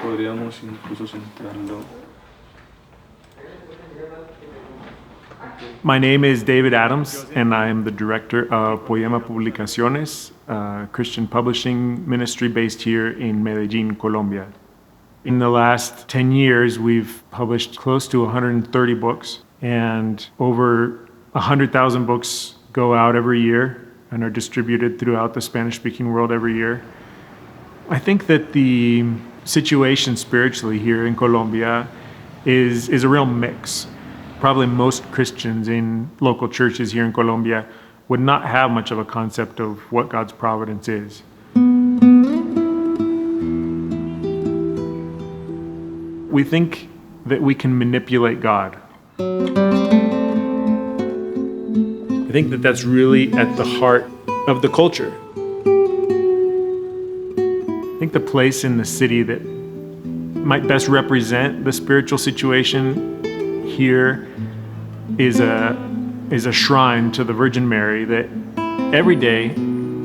podríamos incluso centrarlo. My name is David Adams, and I am the director of Poema Publicaciones, a Christian publishing ministry based here in Medellin, Colombia. In the last 10 years, we've published close to 130 books, and over 100,000 books go out every year and are distributed throughout the Spanish-speaking world every year. I think that the situation spiritually here in Colombia is a real mix. Probably most Christians in local churches here in Colombia would not have much of a concept of what God's providence is. We think that we can manipulate God. I think that that's really at the heart of the culture. I think the place in the city that might best represent the spiritual situation here is a shrine to the Virgin Mary that every day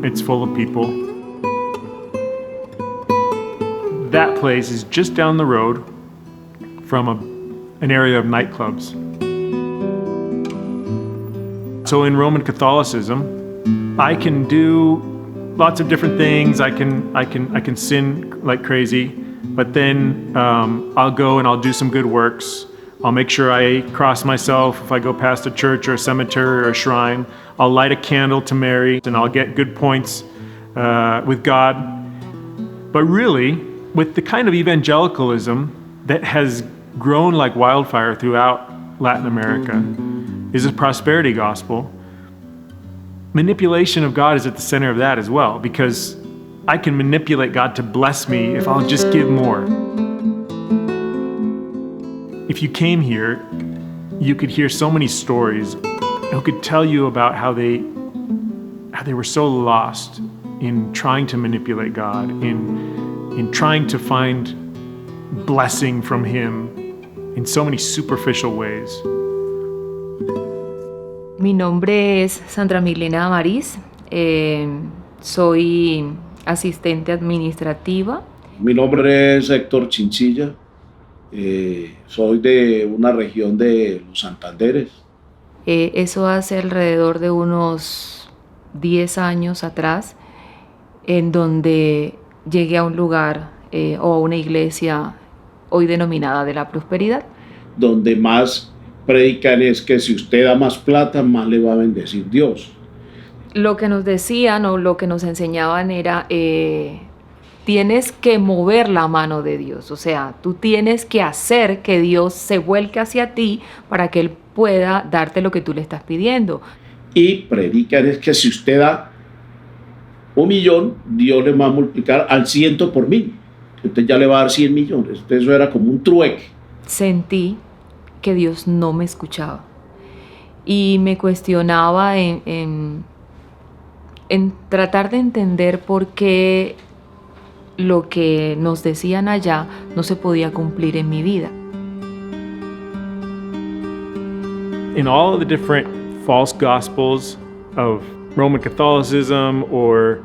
it's full of people. That place is just down the road from an area of nightclubs. So in Roman Catholicism, I can do lots of different things. I can sin like crazy, but then I'll go and I'll do some good works. I'll make sure I cross myself if I go past a church or a cemetery or a shrine. I'll light a candle to Mary and I'll get good points with God. But really, with the kind of evangelicalism that has grown like wildfire throughout Latin America, is a prosperity gospel. Manipulation of God is at the center of that as well, because I can manipulate God to bless me if I'll just give more. If you came here, you could hear so many stories who could tell you about how they were so lost in trying to manipulate God, in trying to find blessing from Him in so many superficial ways. Mi nombre es Sandra Milena Amariz, soy asistente administrativa. Mi nombre es Héctor Chinchilla. Soy de una región de los Santanderes. Eso hace alrededor de unos 10 años atrás, en donde llegué a un lugar o a una iglesia hoy denominada de la prosperidad. Donde más predican es que si usted da más plata, más le va a bendecir Dios. Lo que nos decían o lo que nos enseñaban era... tienes que mover la mano de Dios, o sea, tú tienes que hacer que Dios se vuelque hacia ti para que Él pueda darte lo que tú le estás pidiendo. Y predican es que si usted da 1 millón, Dios le va a multiplicar al 100 por 1000. Entonces ya le va a dar 100 millones. Entonces eso era como un trueque. Sentí que Dios no me escuchaba y me cuestionaba en tratar de entender por qué lo que nos decían allá no se podía cumplir en mi vida. In all of the different false gospels of Roman Catholicism or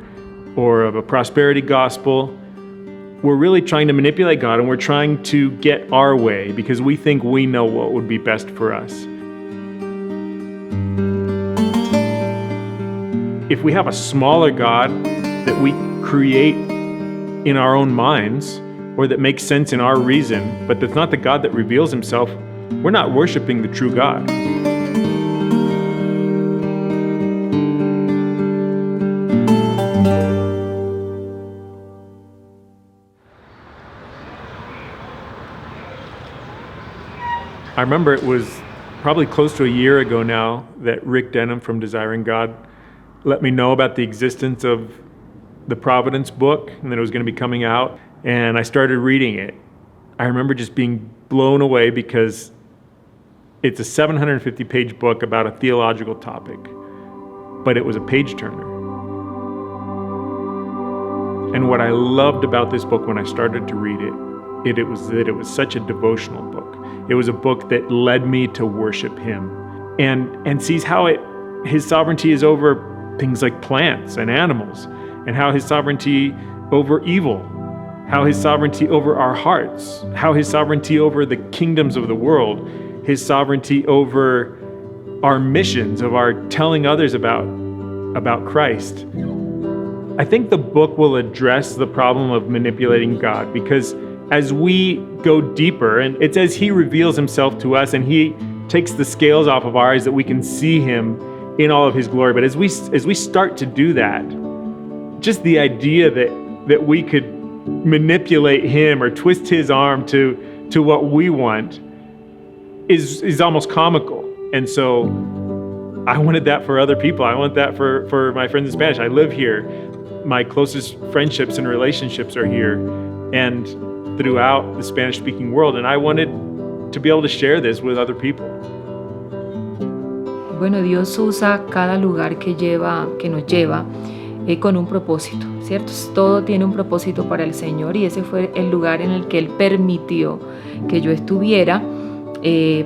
of a prosperity gospel, we're really trying to manipulate God, and we're trying to get our way because we think we know what would be best for us. If we have a smaller God that we create in our own minds, or that makes sense in our reason, but that's not the God that reveals Himself, we're not worshiping the true God. I remember it was probably close to a year ago now that Rick Denham from Desiring God let me know about the existence of the Providence book and that it was going to be coming out, and I started reading it. I remember just being blown away because it's a 750-page book about a theological topic, but it was a page-turner. And what I loved about this book when I started to read it was that it was such a devotional book. It was a book that led me to worship Him and sees how His sovereignty is over things like plants and animals, and how His sovereignty over evil how his sovereignty over our hearts, how his sovereignty over the kingdoms of the world, his sovereignty over our missions, of our telling others about Christ. I think the book will address the problem of manipulating God, because as we go deeper, and it's as he reveals himself to us and he takes the scales off of our eyes that we can see him in all of his glory. But as we start to do that, just the idea that we could manipulate him or twist his arm to what we want is almost comical. And so I wanted that for other people. I want that for my friends in Spanish. I live here. My closest friendships and relationships are here and throughout the Spanish-speaking world. And I wanted to be able to share this with other people. Bueno, Dios usa cada lugar que nos lleva con un propósito, ¿cierto? Todo tiene un propósito para el Señor y ese fue el lugar en el que Él permitió que yo estuviera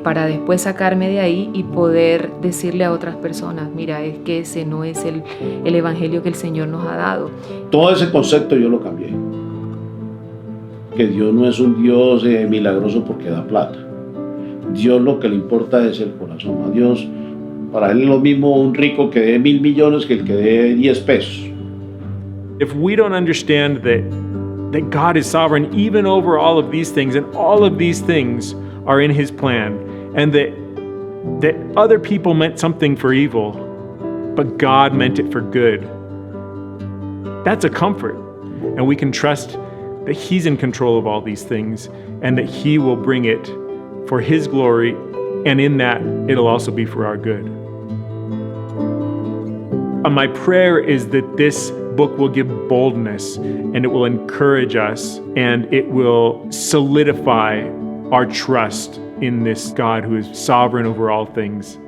para después sacarme de ahí y poder decirle a otras personas, mira, es que ese no es el evangelio que el Señor nos ha dado. Todo ese concepto yo lo cambié. Que Dios no es un Dios milagroso porque da plata. Dios lo que le importa es el corazón. A Dios, para él es lo mismo un rico que dé 1,000 millones que el que dé 10 pesos. If we don't understand that God is sovereign even over all of these things, and all of these things are in his plan, and that other people meant something for evil, but God meant it for good, that's a comfort. And we can trust that he's in control of all these things and that he will bring it for his glory, and in that it'll also be for our good. My prayer is that this book will give boldness and it will encourage us and it will solidify our trust in this God who is sovereign over all things.